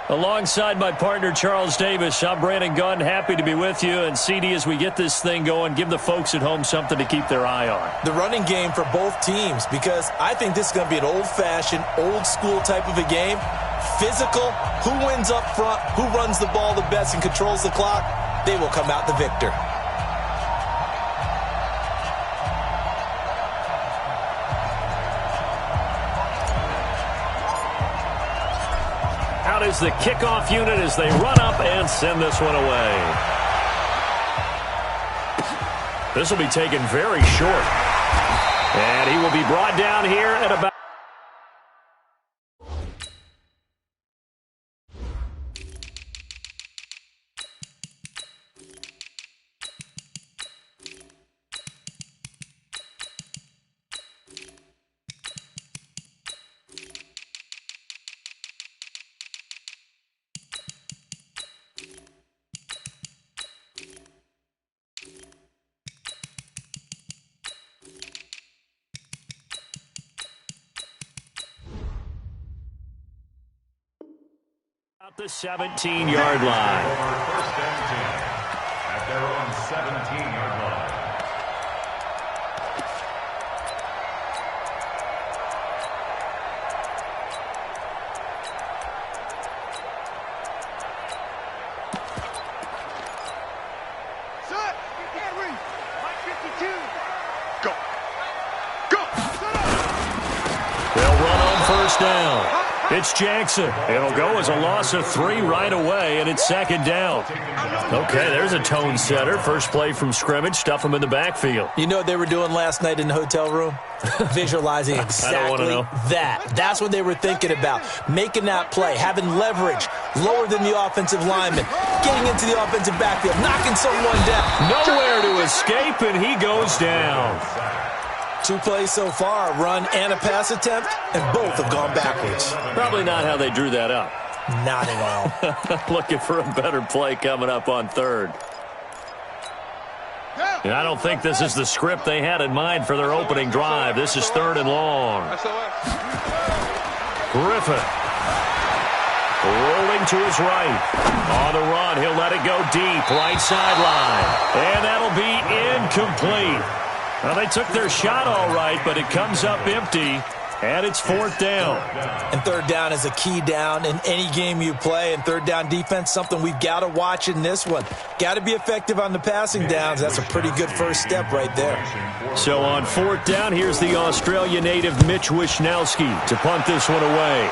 Alongside my partner, Charles Davis, I'm Brandon Gunn. Happy to be with you. And, CD, as we get this thing going, give the folks at home something to keep their eye on. The running game for both teams, because I think this is going to be an old-fashioned, old-school type of a game. Physical, who wins up front, who runs the ball the best and controls the clock, they will come out the victor. Out is the kickoff unit as they run up and send this one away. This will be taken very short. And he will be brought down here at about... the 17-yard line. First and 10 at their own 17-yard line. Set. Henry. Mike 52. Go. They'll run on first down. It's Jackson. It'll go as a loss of 3 right away, and it's second down. Okay, there's a tone setter. First play from scrimmage. Stuff them in the backfield. You know what they were doing last night in the hotel room? Visualizing exactly that. That's what they were thinking about. Making that play, having leverage, lower than the offensive lineman, getting into the offensive backfield, knocking someone down. Nowhere to escape, and he goes down. 2 plays so far, a run and a pass attempt, and both have gone backwards. Probably not how they drew that up. Not at all. Looking for a better play coming up on third. And I don't think this is the script they had in mind for their opening drive. This is 3rd and long. Griffin. Rolling to his right. On the run, he'll let it go deep. Right sideline. And that'll be incomplete. Well, they took their shot all right, but it comes up empty, and it's 4th down. And 3rd down is a key down in any game you play, and 3rd down defense, something we've got to watch in this one. Got to be effective on the passing downs. That's a pretty good first step right there. So on 4th down, here's the Australia native Mitch Wishnowsky to punt this one away.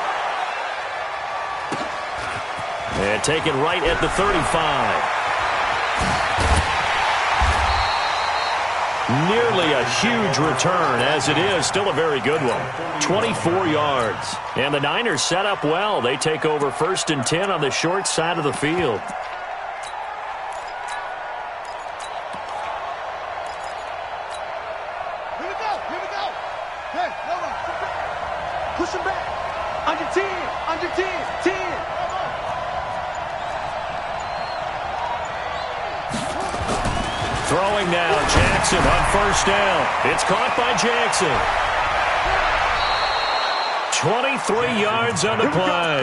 And taken right at the 35. Nearly a huge return, as it is still a very good one. 24 yards. And the Niners set up well. They take over 1st and 10 on the short side of the field. Here we go. Hey, Nova. Push him back. Under 10. 10. Throwing now, Jackson on first down. It's caught by Jackson. 23 yards on the play.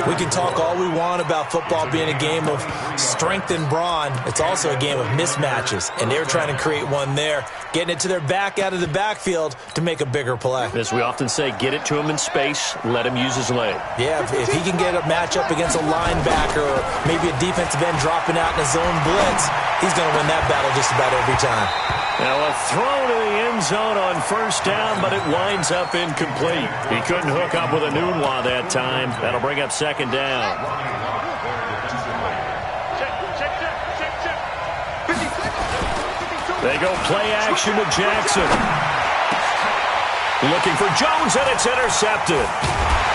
We can talk all we want about football being a game of strength and brawn. It's also a game of mismatches, and they're trying to create one there, getting it to their back out of the backfield to make a bigger play. As we often say, get it to him in space, let him use his leg. Yeah, if he can get a matchup against a linebacker or maybe a defensive end dropping out in a zone blitz, he's going to win that battle just about every time. Now a throw to the end zone on first down, but it winds up incomplete. He couldn't hook up with a Nunwa that time. That'll bring up second down. They go play action to Jackson. Looking for Jones, and it's intercepted.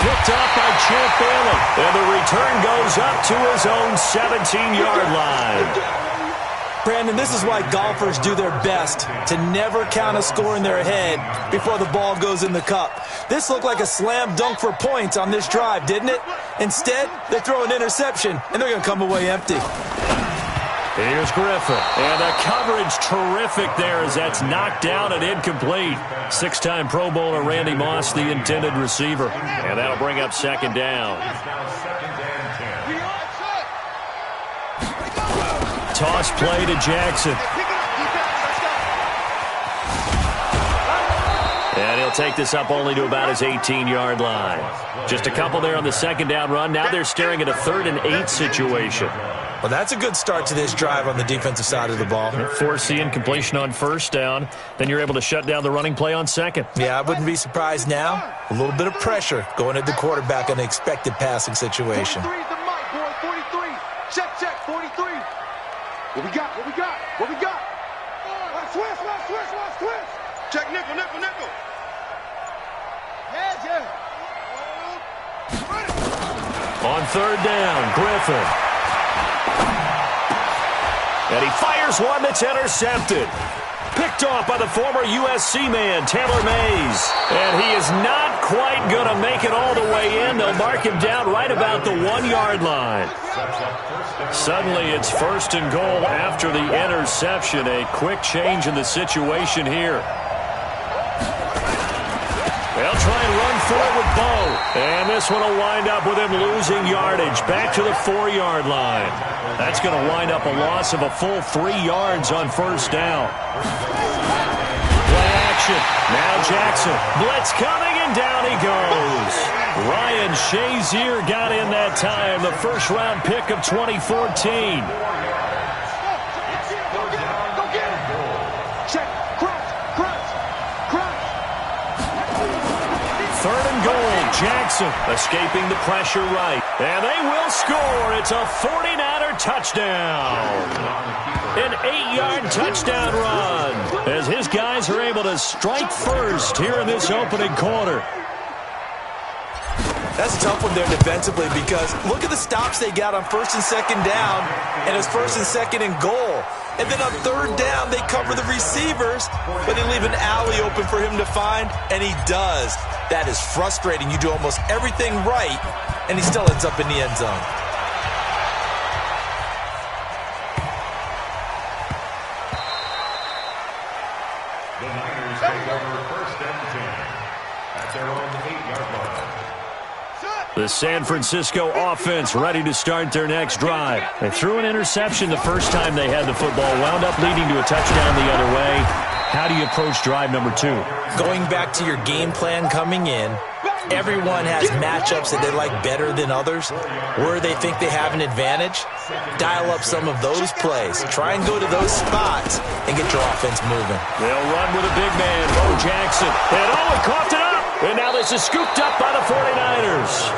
Picked off by Champ Bailey. And the return goes up to his own 17-yard line. Brandon, this is why golfers do their best to never count a score in their head before the ball goes in the cup. This looked like a slam dunk for points on this drive, didn't it? Instead, they throw an interception, and they're going to come away empty. Here's Griffin. And the coverage terrific there as that's knocked down and incomplete. Six-time Pro Bowler Randy Moss, the intended receiver. And that'll bring up second down. Toss play to Jackson. And he'll take this up only to about his 18-yard line. Just a couple there on the second down run. Now they're staring at a 3rd and 8 situation. Well, that's a good start to this drive on the defensive side of the ball. Force the incompletion on first down. Then you're able to shut down the running play on second. Yeah, I wouldn't be surprised now. A little bit of pressure going at the quarterback in an expected passing situation. 43 is the mic, boy. 43. Check, 43. What we got? Switch. Check nickel. Yeah. On third down, Griffin. And he fires one that's intercepted. Picked off by the former USC man, Taylor Mays. And he is not quite going to make it all the way in. They'll mark him down right about the 1-yard line. Suddenly it's 1st and goal after the interception. A quick change in the situation here. They'll try and run for it with Bo. And this one will wind up with him losing yardage. Back to the 4-yard line. That's going to wind up a loss of a full 3 yards on first down. Play action. Now Jackson. Blitz coming, and down he goes. Ryan Shazier got in that time. The first-round pick of 2014. Third and goal, Jackson escaping the pressure right. And they will score. It's a 49er touchdown. An 8-yard touchdown run as his guys are able to strike first here in this opening quarter. That's a tough one there defensively because look at the stops they got on 1st and 2nd down, and it's 1st and 2nd and goal. And then on 3rd down, they cover the receivers, but they leave an alley open for him to find, and he does. That is frustrating. You do almost everything right, and he still ends up in the end zone. The Niners take over 1st and 10 at their own 8-yard line. The San Francisco offense ready to start their next drive. They threw an interception the first time they had the football, wound up leading to a touchdown the other way. How do you approach drive number 2? Going back to your game plan coming in, everyone has matchups that they like better than others. Where they think they have an advantage, dial up some of those plays. Try and go to those spots and get your offense moving. They'll run with a big man, Bo Jackson. And he coughed it up. And now this is scooped up by the 49ers.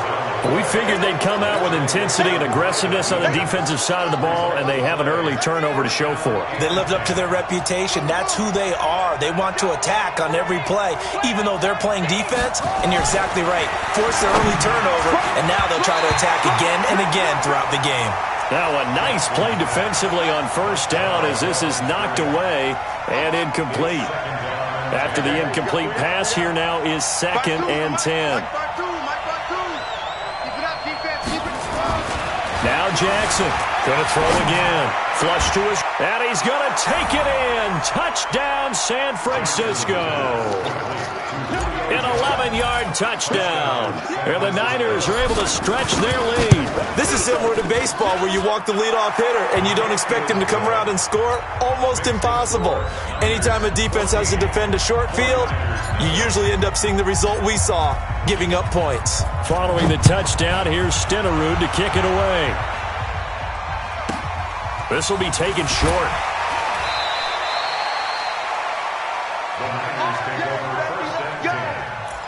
We figured they'd come out with intensity and aggressiveness on the defensive side of the ball, and they have an early turnover to show for it. They lived up to their reputation. That's who they are. They want to attack on every play, even though they're playing defense. And you're exactly right. Force their early turnover, and now they'll try to attack again and again throughout the game. Now a nice play defensively on first down as this is knocked away and incomplete. After the incomplete pass, here now is 2nd and 10. Now Jackson going to throw again. Flush to his, and he's going to take it in. Touchdown, San Francisco. An 11-yard touchdown. And the Niners are able to stretch their lead. This is similar to baseball where you walk the leadoff hitter and you don't expect him to come around and score. Almost impossible. Anytime a defense has to defend a short field, you usually end up seeing the result we saw, giving up points. Following the touchdown, here's Stenerud to kick it away. This will be taken short. The Niners take over 1st and 10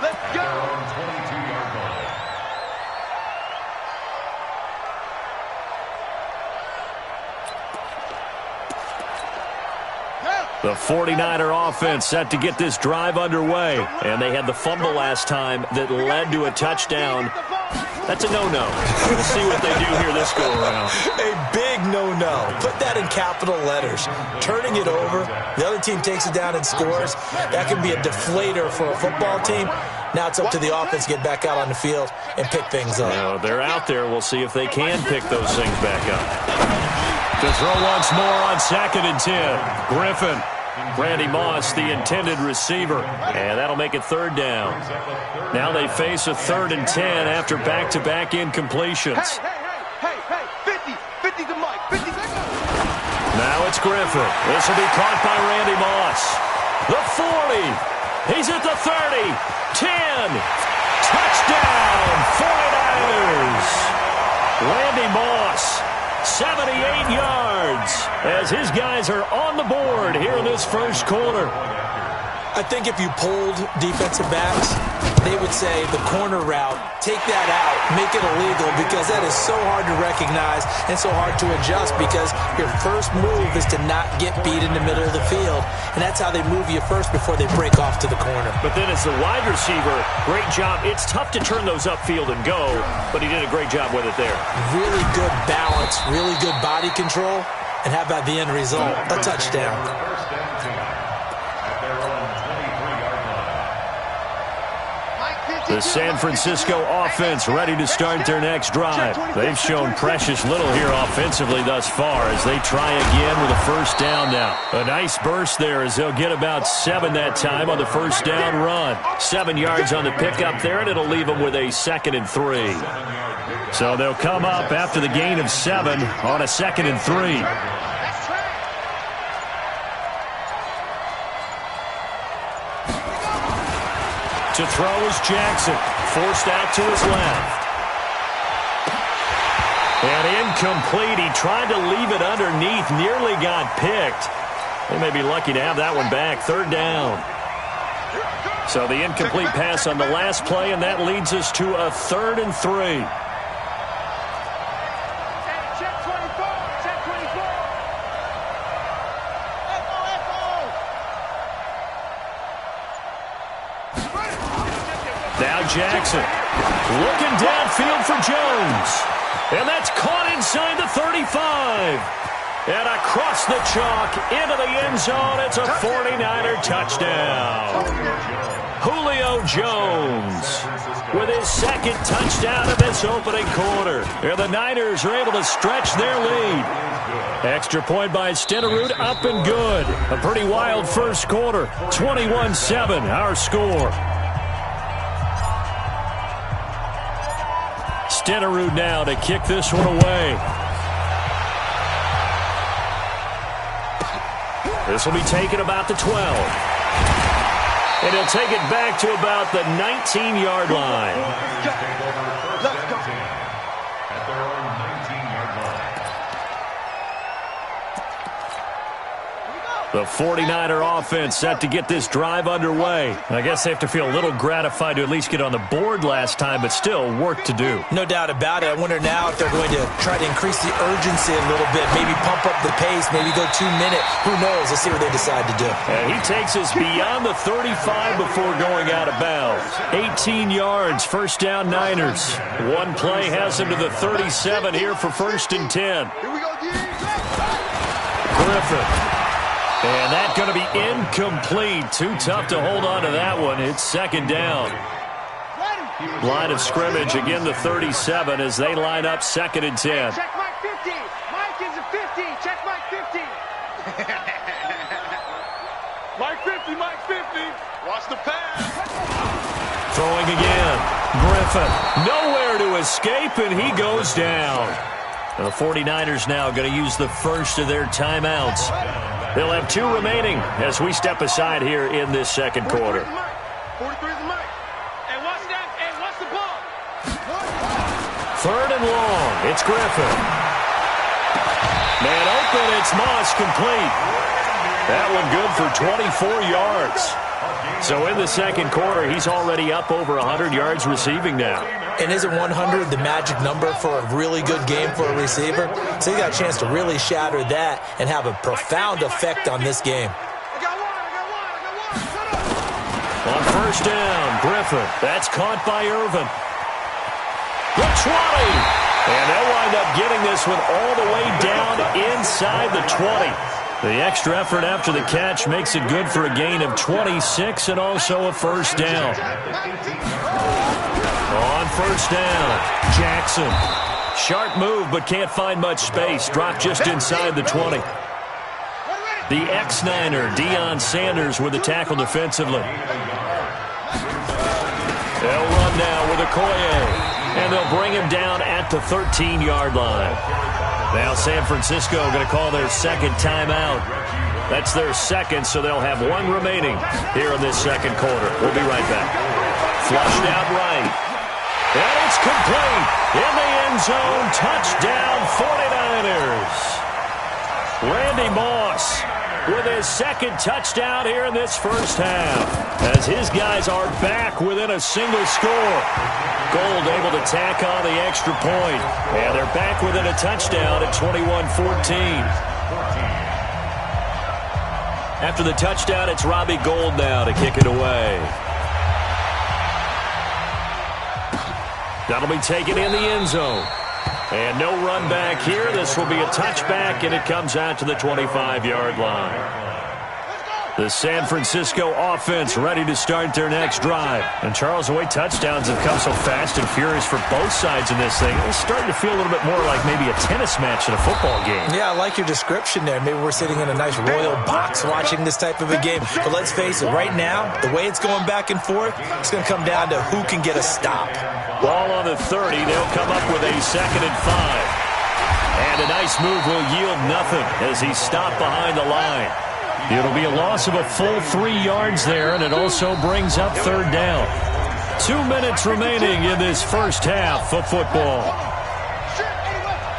at their own 22-yard line. The 49er offense set to get this drive underway. And they had the fumble last time that led to a touchdown. That's a no-no. We'll see what they do here this go-around. A big no-no. Put that in capital letters. Turning it over, the other team takes it down and scores. That can be a deflator for a football team. Now it's up to the offense to get back out on the field and pick things up. Now, they're out there. We'll see if they can pick those things back up. To throw once more on 2nd and 10. Griffin. Randy Moss, the intended receiver. And that'll make it 3rd down. Now they face a 3rd and 10 after back-to-back incompletions. Hey, 50. 50 to Mike. 50 to Now it's Griffin. This will be caught by Randy Moss. The 40. He's at the 30. 10. Touchdown, 49ers. Randy Moss, 78 yards, as his guys are on the board here in this first quarter. I think if you polled defensive backs, they would say the corner route, take that out, make it illegal, because that is so hard to recognize and so hard to adjust, because your first move is to not get beat in the middle of the field, and that's how they move you first before they break off to the corner. But then as the wide receiver, great job. It's tough to turn those upfield and go, but he did a great job with it there. Really good balance, really good body control, and how about the end result? A touchdown. The San Francisco offense ready to start their next drive. They've shown precious little here offensively thus far as they try again with a first down now. A nice burst there as they'll get about 7 that time on the first down run. 7 yards on the pickup there, and it'll leave them with a 2nd and 3. So they'll come up after the gain of 7 on a 2nd and 3. To throw is Jackson, forced out to his left. And incomplete. He tried to leave it underneath, nearly got picked. They may be lucky to have that one back. 3rd down. So the incomplete pass on the last play, and that leads us to a 3rd and 3. Now Jackson looking downfield for Jones. And that's caught inside the 35. And across the chalk into the end zone. It's a 49er touchdown. Julio Jones with his 2nd touchdown of this opening quarter. And the Niners are able to stretch their lead. Extra point by Stenerud, up and good. A pretty wild first quarter. 21-7 our score. Stenerud now to kick this one away. This will be taken about the 12. And he'll take it back to about the 19-yard line. Let's go. At their own 19-yard line. The 49er offense set to get this drive underway. I guess they have to feel a little gratified to at least get on the board last time, but still work to do. No doubt about it. I wonder now if they're going to try to increase the urgency a little bit, maybe pump up the pace, maybe go 2 minute. Who knows? Let's see what they decide to do. And he takes us beyond the 35 before going out of bounds. 18 yards, first down Niners. One play has him to the 37 here for 1st and 10. Here we go, D. Griffin. And that's going to be incomplete. Too tough to hold on to that one. It's 2nd down. Line of scrimmage, again the 37 as they line up 2nd and 10. Check Mike 50. Mike is a 50. Check Mike 50. Mike 50, Mike 50. Watch the pass. Throwing again. Griffin. Nowhere to escape, and he goes down. And the 49ers now going to use the first of their timeouts. They'll have 2 remaining as we step aside here in this 2nd quarter. 43 is the mic. And watch that. And watch the ball. 3rd and long. It's Griffin. Man open. It's Moss complete. That one good for 24 yards. So in the 2nd quarter, he's already up over 100 yards receiving now. And isn't 100 the magic number for a really good game for a receiver? So he got a chance to really shatter that and have a profound effect on this game. I got one. On first down, Griffin. That's caught by Irvin. The 20. And they'll wind up getting this one all the way down inside the 20. The extra effort after the catch makes it good for a gain of 26 and also a first down. On first down, Jackson Sharp move, but can't find much space. Dropped just inside the 20. The ex-Niner, Deion Sanders, with the tackle defensively. They'll run now with Okoye, and they'll bring him down at the 13-yard line. Now San Francisco going to call their second timeout. That's their second, so they'll have one remaining here in this second quarter. We'll be right back. Flushed out right. And it's complete. In the end zone, touchdown 49ers. Randy Moss with his second touchdown here in this first half, as his guys are back within a single score. Gold able to tack on the extra point, and they're back within a touchdown at 21-14. After the touchdown, it's Robbie Gould now to kick it away. That'll be taken in the end zone. And no run back here. This will be a touchback, and it comes out to the 25-yard line. The San Francisco offense ready to start their next drive. And, Charles, the way touchdowns have come so fast and furious for both sides in this thing, it's starting to feel a little bit more like maybe a tennis match in a football game. Yeah, I like your description there. Maybe we're sitting in a nice royal box watching this type of a game. But let's face it, right now, the way it's going back and forth, it's going to come down to who can get a stop. Ball on the 30. They'll come up with a 2nd and 5. And a nice move will yield nothing as he's stopped behind the line. It'll be a loss of a full 3 yards there, and it also brings up third down. 2 minutes remaining in this first half of football.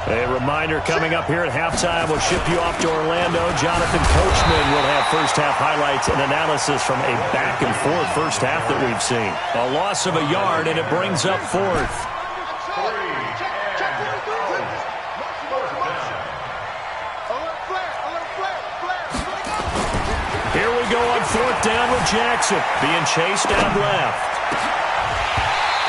A reminder coming up here at halftime. We'll ship you off to Orlando. Jonathan Coachman will have first half highlights and analysis from a back-and-forth first half that we've seen. A loss of a yard, and it brings up fourth. Here we go on fourth down with Jackson being chased down left.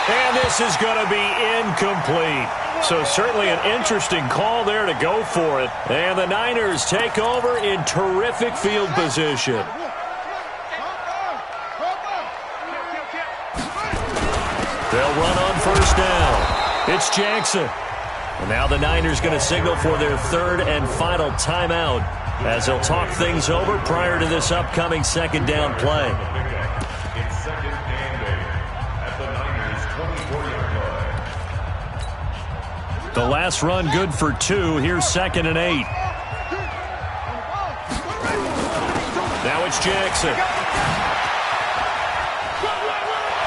And this is going to be incomplete. So certainly an interesting call there to go for it. And the Niners take over in terrific field position. They'll run on first down. It's Jackson. And now the Niners going to signal for their third and final timeout, as they'll talk things over prior to this upcoming second down play. It's second and 8 at the Niners' 24-yard line. The last run good for 2. Here's 2nd and 8. Now it's Jackson.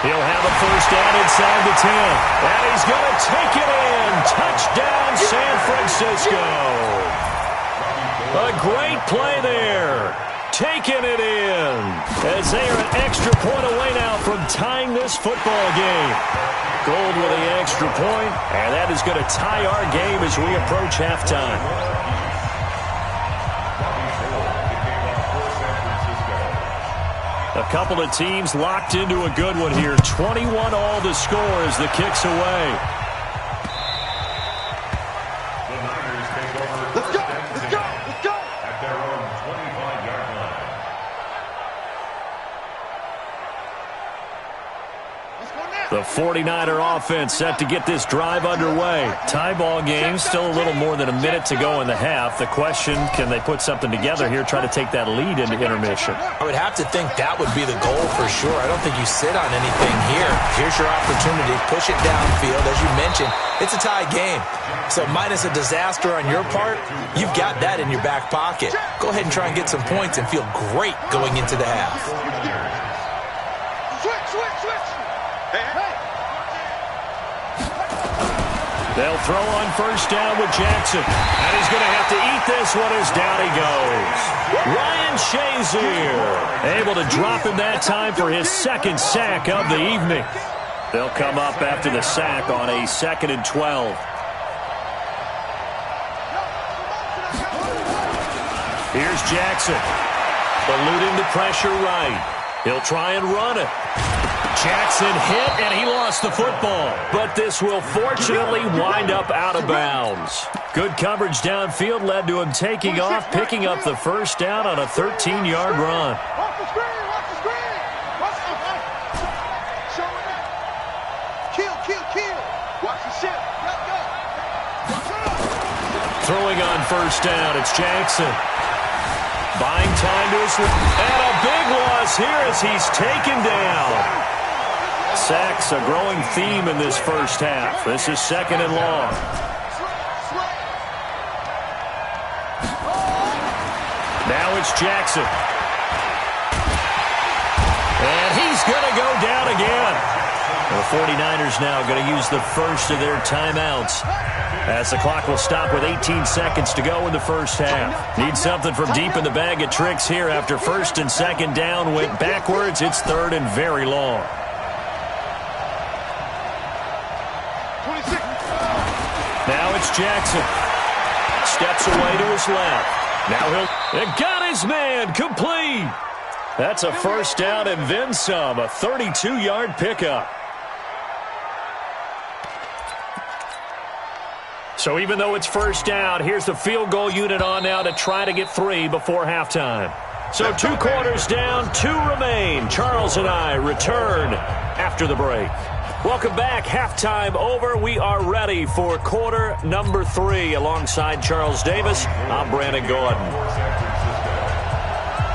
He'll have a first down inside the 10. And he's going to take it in. Touchdown, San Francisco. A great play there. Taking it in, as they are an extra point away now from tying this football game. Gould with the extra point, and that is going to tie our game as we approach halftime. A couple of teams locked into a good one here. 21 all the score as the kick's away. The 49er offense set to get this drive underway. Tie ball game, still a little more than a minute to go in the half. The question, can they put something together here, try to take that lead into intermission? I would have to think that would be the goal for sure. I don't think you sit on anything here. Here's your opportunity. Push it downfield. As you mentioned, it's a tie game. So minus a disaster on your part, you've got that in your back pocket. Go ahead and try and get some points and feel great going into the half. They'll throw on first down with Jackson. And he's going to have to eat this one as down he goes. Ryan Shazier able to drop him that time for his second sack of the evening. They'll come up after the sack on a 2nd and 12. Here's Jackson. Eluding the pressure right. He'll try and run it. Jackson hit, and he lost the football. But this will fortunately wind up out of bounds. Good coverage downfield led to him taking off, picking up the first down on a 13-yard run. Watch the screen! Watch the screen! Watch the Show it up! Kill! Watch the ship! Let's go! Throwing on first down, it's Jackson. Buying time to his left. And a big loss here as he's taken down. Sacks, a growing theme in this first half. This is second and long. Now it's Jackson. And he's going to go down again. The 49ers now going to use the first of their timeouts as the clock will stop with 18 seconds to go in the first half. Need something from deep in the bag of tricks here after first and second down went backwards. It's third and very long. 26. Now it's Jackson. Steps away to his left. Now it got his man complete. That's a first down and then some. A 32-yard pickup. So even though it's first down, here's the field goal unit on now to try to get 3 before halftime. So 2 quarters down, 2 remain. Charles and I return after the break. Welcome back. Halftime over. We are ready for quarter number 3. Alongside Charles Davis, I'm Brandon Gordon.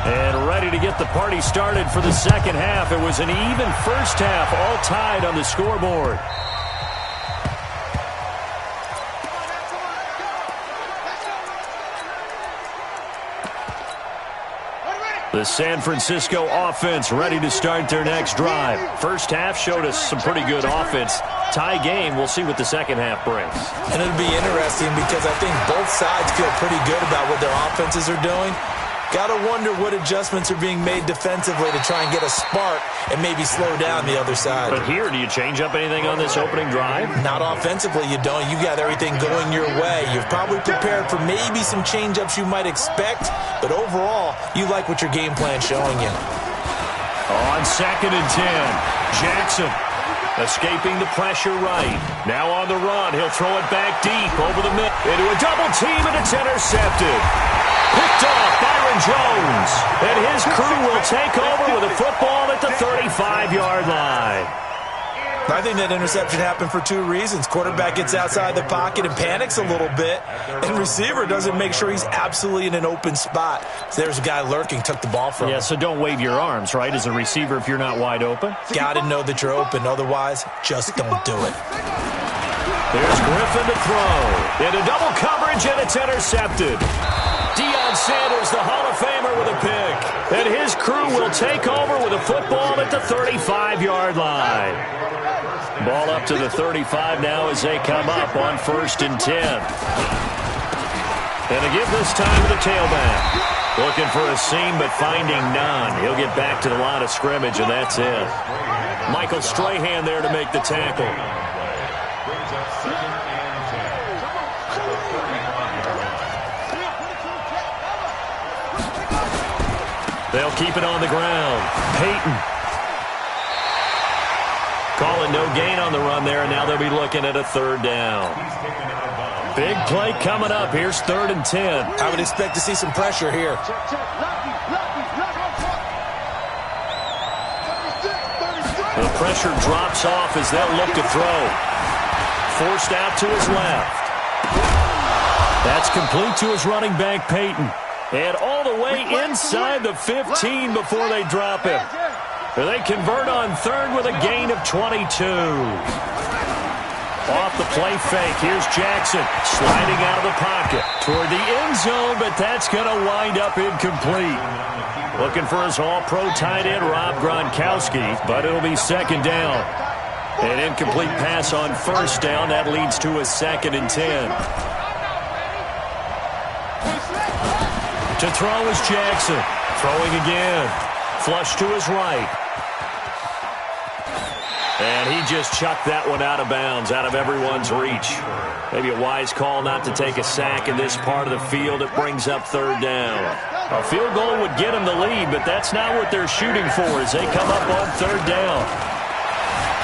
And ready to get the party started for the second half. It was an even first half, all tied on the scoreboard. The San Francisco offense ready to start their next drive. First half showed us some pretty good offense. Tie game. We'll see what the second half brings. And it'll be interesting because I think both sides feel pretty good about what their offenses are doing. Got to wonder what adjustments are being made defensively to try and get a spark and maybe slow down the other side. But here, do you change up anything on this opening drive? Not offensively, you don't. You got everything going your way. You've probably prepared for maybe some change-ups you might expect, but overall, you like what your game plan's showing you. On second and 10, Jackson escaping the pressure right. Now on the run, he'll throw it back deep over the middle into a double team, and it's intercepted. Picked off Byron Jones, and his crew will take over with a football at the 35-yard line. I think that interception happened for 2 reasons. Quarterback gets outside the pocket and panics a little bit, and receiver doesn't make sure he's absolutely in an open spot. So there's a guy lurking, took the ball from him. Yeah, so don't wave your arms, right, as a receiver if you're not wide open? Got to know that you're open. Otherwise, just don't do it. There's Griffin to throw. Into double coverage, and it's intercepted. Deion Sanders, the Hall of Famer, with a pick. And his crew will take over with a football at the 35-yard line. Ball up to the 35 now as they come up on first and 10. And to give this time to the tailback. Looking for a seam, but finding none. He'll get back to the line of scrimmage, and that's it. Michael Strahan there to make the tackle. They'll keep it on the ground. Peyton. Calling no gain on the run there, and now they'll be looking at a third down. Big play coming up. Here's third and 10. I would expect to see some pressure here. The pressure drops off as they'll look to throw. Forced out to his left. That's complete to his running back, Peyton. And all the way inside the 15 before they drop him. They convert on third with a gain of 22. Off the play fake, here's Jackson sliding out of the pocket toward the end zone, but that's going to wind up incomplete. Looking for his all-pro tight end, Rob Gronkowski, but it'll be second down. An incomplete pass on first down. That leads to a second and 10. To throw is Jackson. Throwing again. Flush to his right. And he just chucked that one out of bounds, out of everyone's reach. Maybe a wise call not to take a sack in this part of the field. It brings up third down. A field goal would get him the lead, but that's not what they're shooting for as they come up on third down.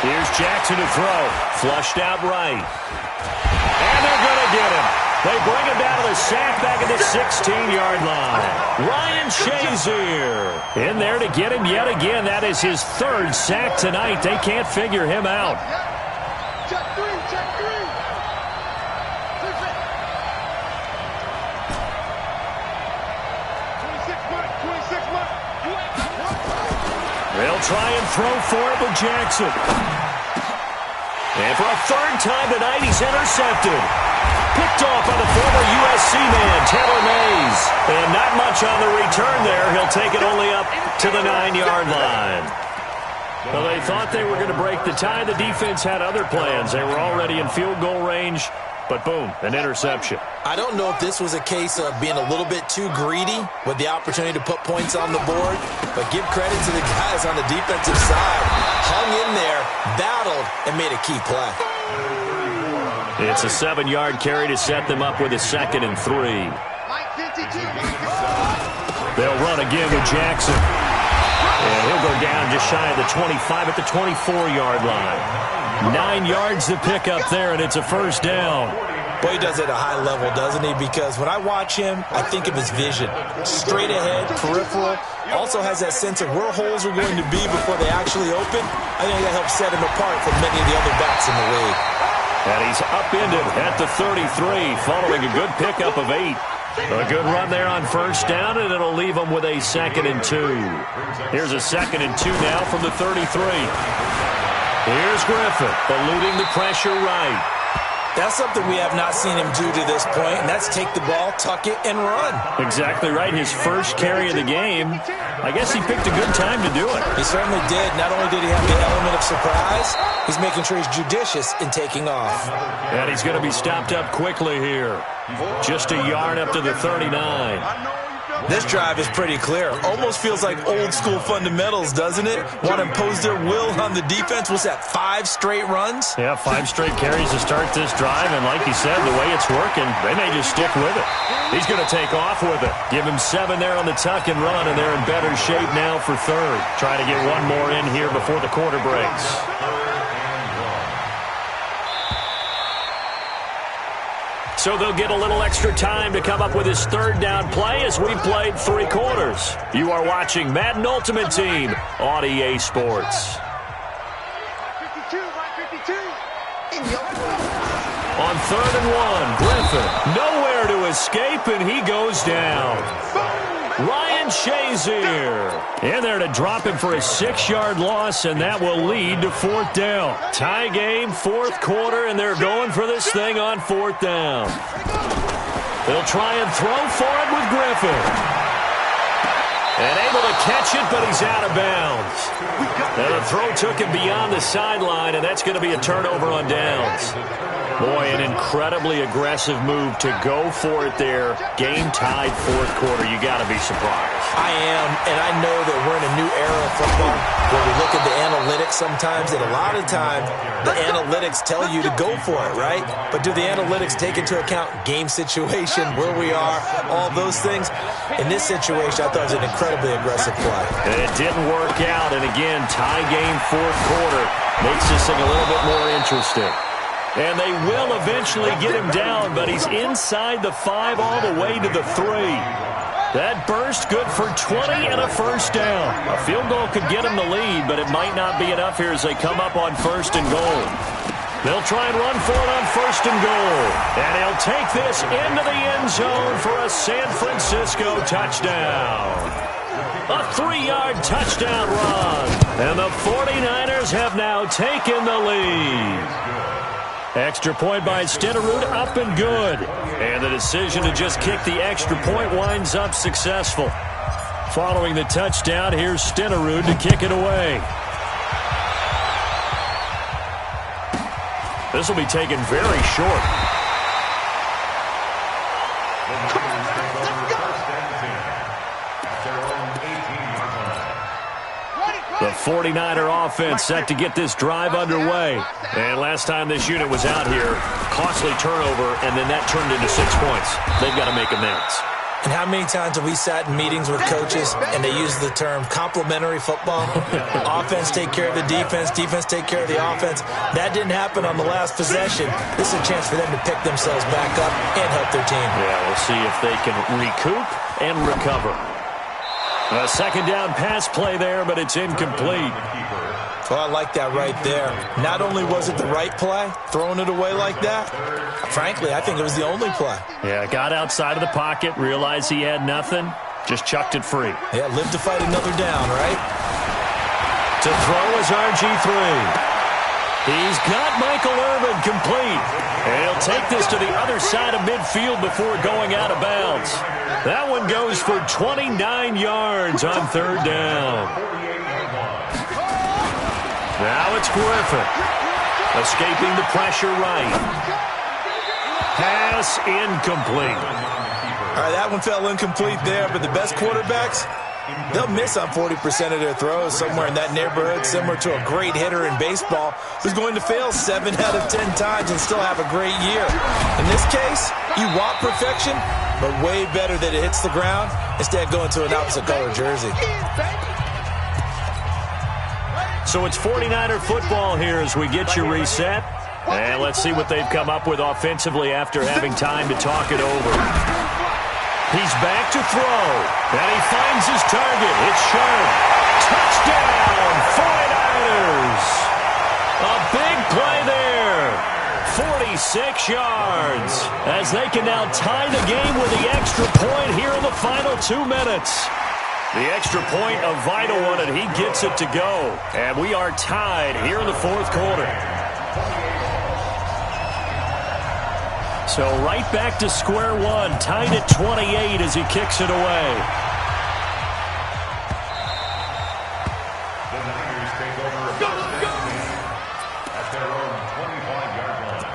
Here's Jackson to throw. Flushed out right. And they're going to get him. They bring him down to the sack back at the 16-yard line. Ryan Shazier in there to get him yet again. That is his third sack tonight. They can't figure him out. try and throw for it with Jackson. And for a third time tonight, he's intercepted. Picked off by the former USC man, Taylor Mays. And not much on the return there. He'll take it only up to the 9-yard line. Well, they thought they were going to break the tie. The defense had other plans. They were already in field goal range. But boom, an interception. I don't know if this was a case of being a little bit too greedy with the opportunity to put points on the board, but give credit to the guys on the defensive side. Hung in there, battled, and made a key play. It's a 7-yard carry to set them up with a 2nd and 3. They'll run again with Jackson. And he'll go down just shy of the 25 at the 24-yard line. 9 yards to pick up there, and it's a first down. Boy, he does it at a high level, doesn't he? Because when I watch him, I think of his vision. Straight ahead, peripheral. Also has that sense of where holes are going to be before they actually open. I think that helps set him apart from many of the other backs in the league. And he's upended at the 33, following a good pickup of 8. A good run there on first down, and it'll leave him with a 2nd and 2. Here's a 2nd and 2 now from the 33. Here's Griffin, eluding the pressure right. That's something we have not seen him do to this point, and that's take the ball, tuck it, and run. Exactly right. His first carry of the game. I guess he picked a good time to do it. He certainly did. Not only did he have the element of surprise, he's making sure he's judicious in taking off. And he's going to be stopped up quickly here. Just a yard up to the 39. This drive is pretty clear. Almost feels like old school fundamentals, doesn't it? Want to impose their will on the defense. What's that, 5 straight runs? Yeah, 5 straight carries to start this drive. And like you said, the way it's working, they may just stick with it. He's going to take off with it. Give him 7 there on the tuck and run, and they're in better shape now for third. Trying to get one more in here before the quarter breaks. So they'll get a little extra time to come up with his third down play as we played 3 quarters. You are watching Madden Ultimate Team on EA Sports. On 3rd and 1, Griffin nowhere to escape, and he goes down. Ryan Shazier in there to drop him for a 6-yard loss, and that will lead to 4th down. Tie game, 4th quarter, and they're going for this thing on 4th down. They'll try and throw for it with Griffin. And able to catch it, but he's out of bounds. And the throw took him beyond the sideline, and that's going to be a turnover on downs. Boy, an incredibly aggressive move to go for it there. Game-tied 4th quarter. You got to be surprised. I am, and I know that we're in a new era of football where we look at the analytics sometimes, and a lot of times the analytics tell you to go for it, right? But do the analytics take into account game situation, where we are, all those things? In this situation, I thought it was an incredibly aggressive play. And it didn't work out, and again, tie game 4th quarter makes this thing a little bit more interesting. And they will eventually get him down, but he's inside the 5 all the way to the 3. That burst good for 20 and a first down. A field goal could get him the lead, but it might not be enough here as they come up on 1st and goal. They'll try and run for it on 1st and goal. And he'll take this into the end zone for a San Francisco touchdown. A 3-yard touchdown run. And the 49ers have now taken the lead. Extra point by Stenerud, up and good. And the decision to just kick the extra point winds up successful. Following the touchdown, here's Stenerud to kick it away. This will be taken very short. The 49er offense set to get this drive underway. And last time this unit was out here, costly turnover, and then that turned into 6 points. They've got to make amends. And how many times have we sat in meetings with coaches and they use the term complementary football? Offense take care of the defense, defense take care of the offense. That didn't happen on the last possession. This is a chance for them to pick themselves back up and help their team. Yeah, we'll see if they can recoup and recover. A 2nd down pass play there, but it's incomplete. Well, I like that right there. Not only was it the right play, throwing it away like that, frankly, I think it was the only play. Yeah, got outside of the pocket, realized he had nothing, just chucked it free. Yeah, live to fight another down, right? To throw is RG3. He's got Michael Irvin complete. And he'll take this to the other side of midfield before going out of bounds. That one goes for 29 yards on third down. Now it's Griffin. Escaping the pressure right. Pass incomplete. All right, that one fell incomplete there, but the best quarterbacks, they'll miss on 40% of their throws, somewhere in that neighborhood, similar to a great hitter in baseball who's going to fail 7 out of 10 times and still have a great year. In this case, you want perfection, but way better that it hits the ground instead of going to an opposite color jersey. So it's 49er football here as we get you reset. And let's see what they've come up with offensively after having time to talk it over. He's back to throw, and he finds his target. It's sharp. Touchdown, 49ers. A big play there. 46 yards as they can now tie the game with the extra point here in the final 2 minutes. The extra point, a vital one, and he gets it to go. And we are tied here in the fourth quarter. So right back to square one, tied at 28 as he kicks it away. The Niners take over at their own 25-yard line.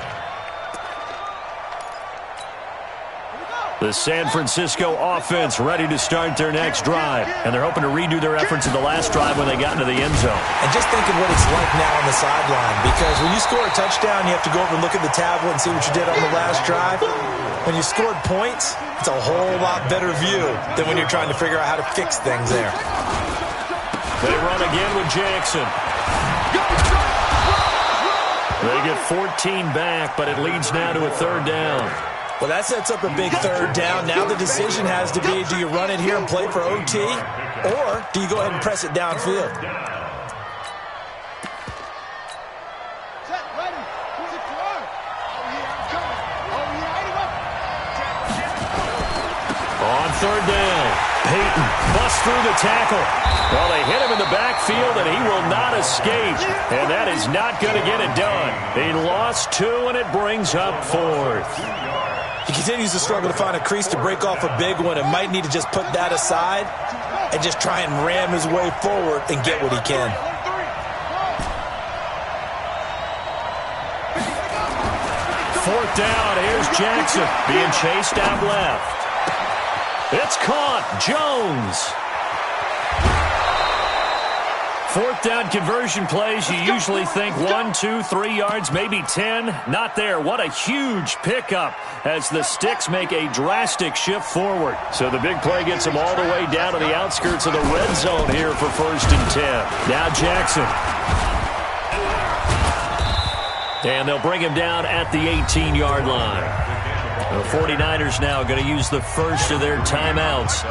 The San Francisco offense ready to start their next drive. And they're hoping to redo their efforts in the last drive when they got into the end zone. And just think of what it's like now on the sideline, because when you score a touchdown, you have to go over and look at the tablet and see what you did on the last drive. When you scored points, it's a whole lot better view than when you're trying to figure out how to fix things there. They run again with Jackson. They get 14 back, but it leads now to a third down. Well, that sets up a big third down. Now the decision has to be, do you run it here and play for OT, or do you go ahead and press it downfield? Set, ready. Who's it for? Oh, yeah, I'm coming. Oh, yeah, On third down, Peyton busts through the tackle. Well, they hit him in the backfield, and he will not escape. And that is not going to get it done. He lost 2, and it brings up fourth. He continues to struggle to find a crease to break off a big one and might need to just put that aside and just try and ram his way forward and get what he can. Fourth down, here's Jackson being chased out left. It's caught, Jones. Fourth down conversion plays, you usually think 1, 2, 3 yards, maybe 10. Not there. What a huge pickup as the Sticks make a drastic shift forward. So the big play gets them all the way down to the outskirts of the red zone here for 1st and 10. Now Jackson. And they'll bring him down at the 18-yard line. The 49ers now going to use the first of their timeouts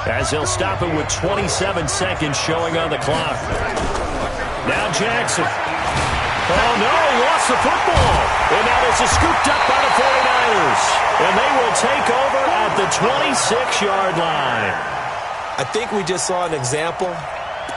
as they'll stop it with 27 seconds showing on the clock. Now Jackson. Oh, no, he lost the football. And now this is scooped up by the 49ers. And they will take over at the 26-yard line. I think we just saw an example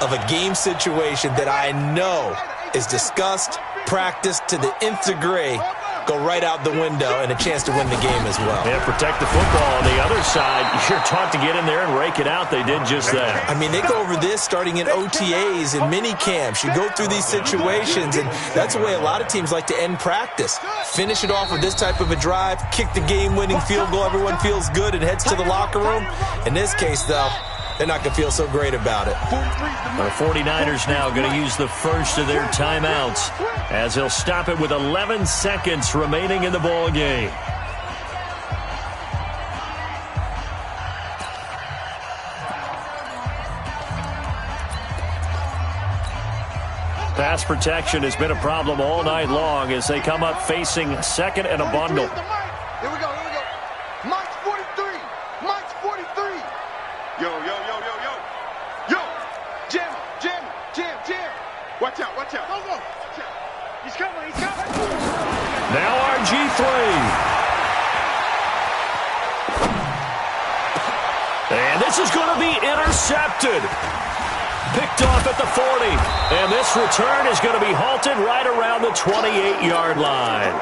of a game situation that I know is discussed, practiced to the nth degree, go right out the window, and a chance to win the game as well. Yeah, protect the football. On the other side, you're taught to get in there and rake it out. They did just that. I mean, they go over this starting in OTAs and mini camps. You go through these situations, and that's the way a lot of teams like to end practice. Finish it off with this type of a drive, kick the game-winning field goal. Everyone feels good and heads to the locker room. In this case, though, they're not going to feel so great about it. The 49ers now going to use the first of their timeouts as they'll stop it with 11 seconds remaining in the ball game. Pass protection has been a problem all night long as they come up facing second and a bundle. Here we go, here we go. Mike's 43. Mike's 43. Yo, yo, yo, yo, yo. Yo. Jam, jam, jam, jam. Watch out, watch out. Go, go. He's coming, he's coming. Now RG3. And this is going to be intercepted. Picked picked off at the 40. And this return is going to be halted right around the 28-yard line.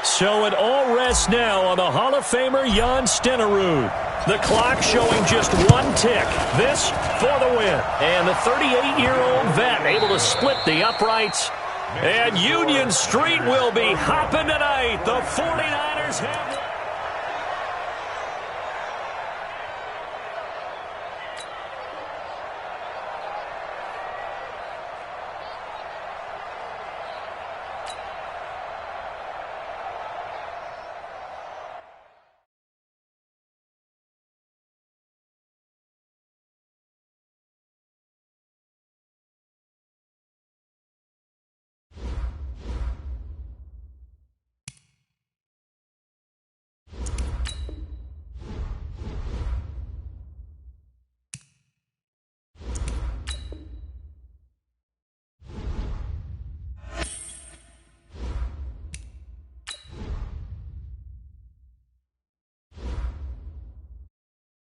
So it all rests now on the Hall of Famer Jan Stenerud. The clock showing just one tick. This for the win. And the 38-year-old vet able to split the uprights. And Union Street will be hopping tonight. The 49ers have...